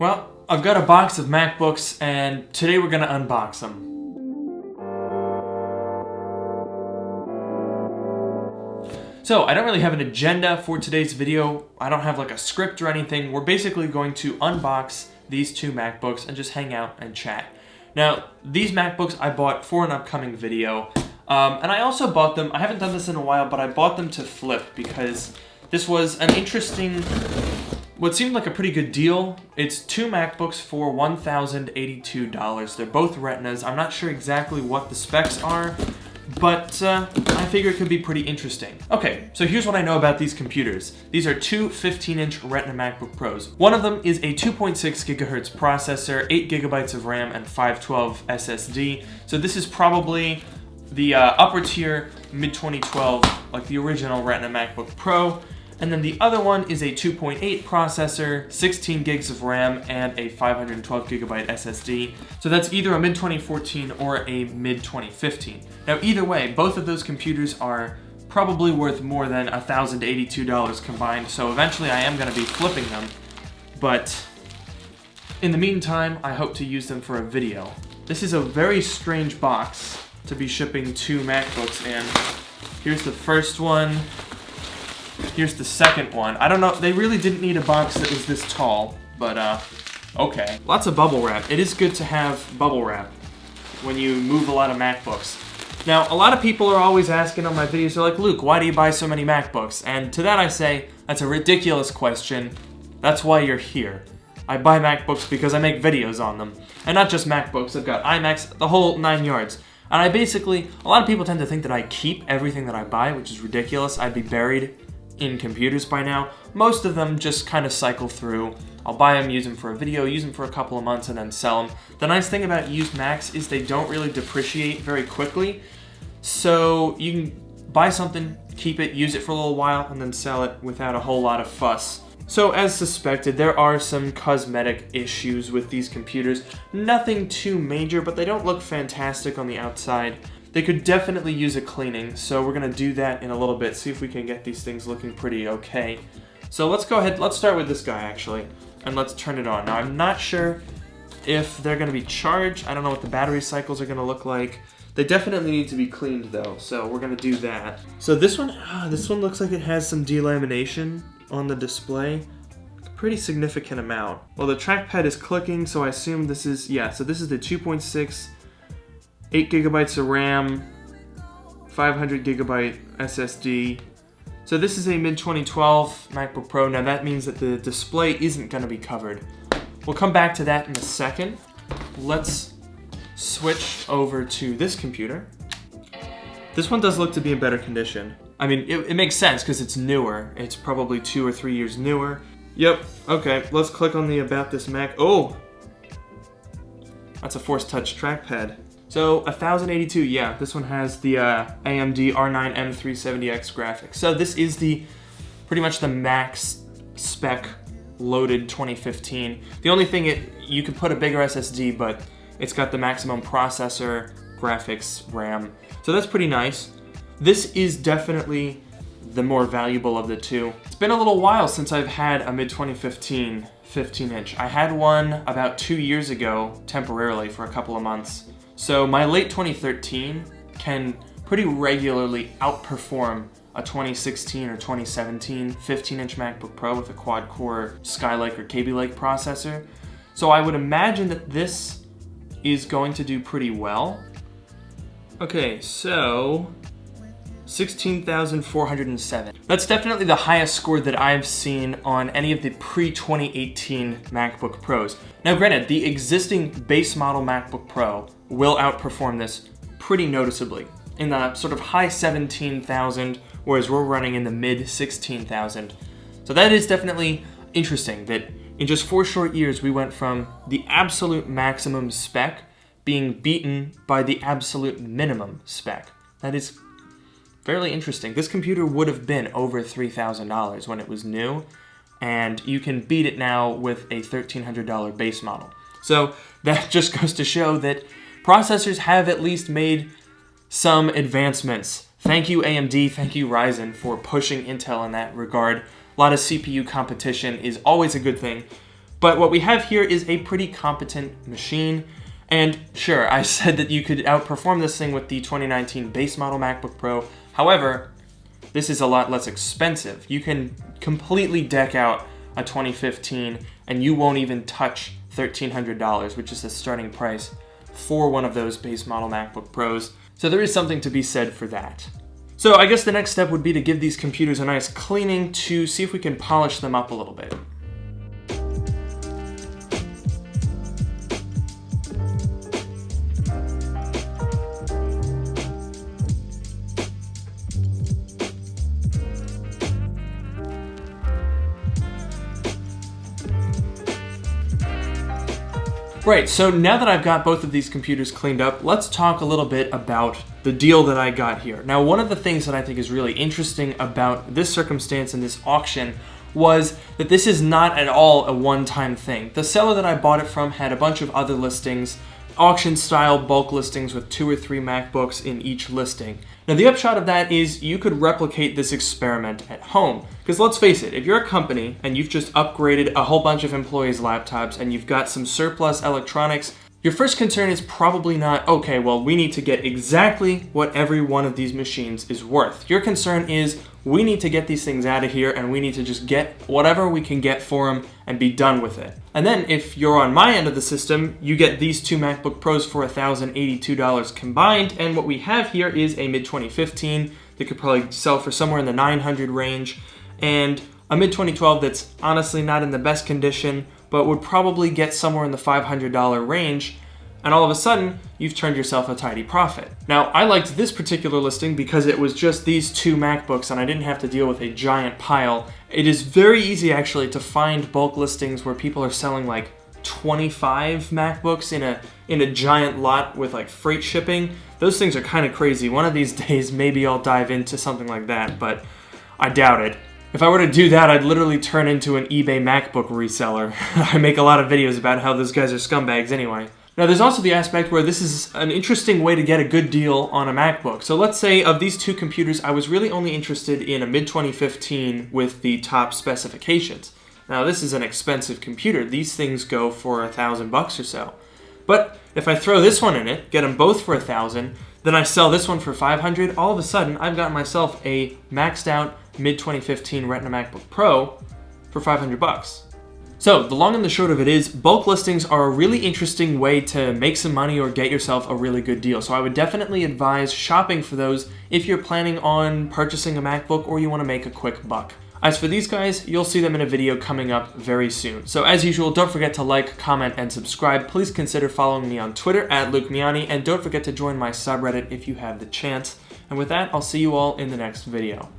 Well, I've got a box of MacBooks, and today we're gonna unbox them. So, I don't really have an agenda for today's video. I don't have like a script or anything. We're basically going to unbox these two MacBooks and just hang out and chat. Now, these MacBooks I bought for an upcoming video, and I also bought them, I haven't done this in a while, but I bought them to flip because this was an interesting, what seemed like a pretty good deal. It's two MacBooks for $1,082. They're both Retinas. I'm not sure exactly what the specs are, but I figure it could be pretty interesting. Okay, so here's what I know about these computers. These are two 15-inch Retina MacBook Pros. One of them is a 2.6 gigahertz processor, 8 gigabytes of RAM, and 512 SSD. So this is probably the upper tier mid-2012, like the original Retina MacBook Pro. And then the other one is a 2.8 processor, 16 gigs of RAM, and a 512 gigabyte SSD. So that's either a mid-2014 or a mid-2015. Now either way, both of those computers are probably worth more than $1,082 combined, so eventually I am going to be flipping them. But in the meantime, I hope to use them for a video. This is a very strange box to be shipping two MacBooks in. Here's the first one. Here's the second one. I don't know, they really didn't need a box that was this tall, but okay. Lots of bubble wrap. It is good to have bubble wrap when you move a lot of MacBooks. Now, a lot of people are always asking on my videos, they're like, Luke, why do you buy so many MacBooks? And to that I say, that's a ridiculous question. That's why you're here. I buy MacBooks because I make videos on them. And not just MacBooks, I've got iMacs, the whole 9 yards. And I basically, a lot of people tend to think that I keep everything that I buy, which is ridiculous. I'd be buried in computers by now. Most of them just kind of cycle through. I'll buy them, use them for a video, use them for a couple of months, and then sell them. The nice thing about used Macs is they don't really depreciate very quickly. So you can buy something, keep it, use it for a little while, and then sell it without a whole lot of fuss. So as suspected, there are some cosmetic issues with these computers. Nothing too major, but they don't look fantastic on the outside. They could definitely use a cleaning, so we're gonna do that in a little bit, see if we can get these things looking pretty okay. So let's go ahead, let's start with this guy actually, and let's turn it on. Now I'm not sure if they're gonna be charged. I don't know what the battery cycles are gonna look like. They definitely need to be cleaned though, so we're gonna do that. So this one looks like it has some delamination on the display. A pretty significant amount. Well, the trackpad is clicking, so I assume this is, yeah, so this is the 2.6, 8 gigabytes of RAM, 500 gigabyte SSD. So this is a mid-2012 MacBook Pro. Now that means that the display isn't going to be covered. We'll come back to that in a second. Let's switch over to this computer. This one does look to be in better condition. I mean, it makes sense because it's newer. It's probably 2 or 3 years newer. Yep, okay, let's click on the About This Mac. Oh! That's a Force Touch trackpad. So, 1082, yeah, this one has the AMD R9 M370X graphics. So this is pretty much the max spec loaded 2015. The only thing, you could put a bigger SSD, but it's got the maximum processor, graphics, RAM. So that's pretty nice. This is definitely the more valuable of the two. It's been a little while since I've had a mid-2015 15-inch. I had one about 2 years ago, temporarily, for a couple of months. So my late 2013 can pretty regularly outperform a 2016 or 2017 15-inch MacBook Pro with a quad-core Skylake or Kaby Lake processor. So I would imagine that this is going to do pretty well. Okay, so 16,407. That's definitely the highest score that I've seen on any of the pre-2018 MacBook Pros. Now granted, the existing base model MacBook Pro will outperform this pretty noticeably in the sort of high 17,000, whereas we're running in the mid 16,000. So that is definitely interesting that in just 4 short years we went from the absolute maximum spec being beaten by the absolute minimum spec. That is fairly interesting. This computer would have been over $3,000 when it was new, and you can beat it now with a $1,300 base model. So that just goes to show that processors have at least made some advancements. Thank you AMD, thank you Ryzen for pushing Intel in that regard. A lot of CPU competition is always a good thing. But what we have here is a pretty competent machine. And sure, I said that you could outperform this thing with the 2019 base model MacBook Pro. However, this is a lot less expensive. You can completely deck out a 2015 and you won't even touch $1,300, which is the starting price for one of those base model MacBook Pros. So there is something to be said for that. So I guess the next step would be to give these computers a nice cleaning to see if we can polish them up a little bit. Right, so now that I've got both of these computers cleaned up, let's talk a little bit about the deal that I got here. Now, one of the things that I think is really interesting about this circumstance and this auction was that this is not at all a one-time thing. The seller that I bought it from had a bunch of other listings, auction-style bulk listings with 2 or 3 MacBooks in each listing. Now, the upshot of that is you could replicate this experiment at home. Because let's face it, if you're a company and you've just upgraded a whole bunch of employees' laptops and you've got some surplus electronics, your first concern is probably not, okay, well, we need to get exactly what every one of these machines is worth. Your concern is, we need to get these things out of here and we need to just get whatever we can get for them and be done with it. And then if you're on my end of the system, you get these 2 MacBook Pros for $1,082 combined, and what we have here is a mid-2015 that could probably sell for somewhere in the $900 range, and a mid-2012 that's honestly not in the best condition, but would probably get somewhere in the $500 range, and all of a sudden, you've turned yourself a tidy profit. Now, I liked this particular listing because it was just these 2 MacBooks and I didn't have to deal with a giant pile. It is very easy actually to find bulk listings where people are selling like 25 MacBooks in a giant lot with like freight shipping. Those things are kind of crazy. One of these days, maybe I'll dive into something like that, but I doubt it. If I were to do that, I'd literally turn into an eBay MacBook reseller. I make a lot of videos about how those guys are scumbags anyway. Now, there's also the aspect where this is an interesting way to get a good deal on a MacBook. So let's say of these 2 computers, I was really only interested in a mid-2015 with the top specifications. Now, this is an expensive computer. These things go for $1,000 or so. But if I throw this one in it, get them both for $1,000, then I sell this one for $500, all of a sudden, I've got myself a maxed out mid-2015 Retina MacBook Pro for $500. So the long and the short of it is, bulk listings are a really interesting way to make some money or get yourself a really good deal. So I would definitely advise shopping for those if you're planning on purchasing a MacBook or you want to make a quick buck. As for these guys, you'll see them in a video coming up very soon. So as usual, don't forget to like, comment, and subscribe. Please consider following me on Twitter @LukeMiani, and don't forget to join my subreddit if you have the chance. And with that, I'll see you all in the next video.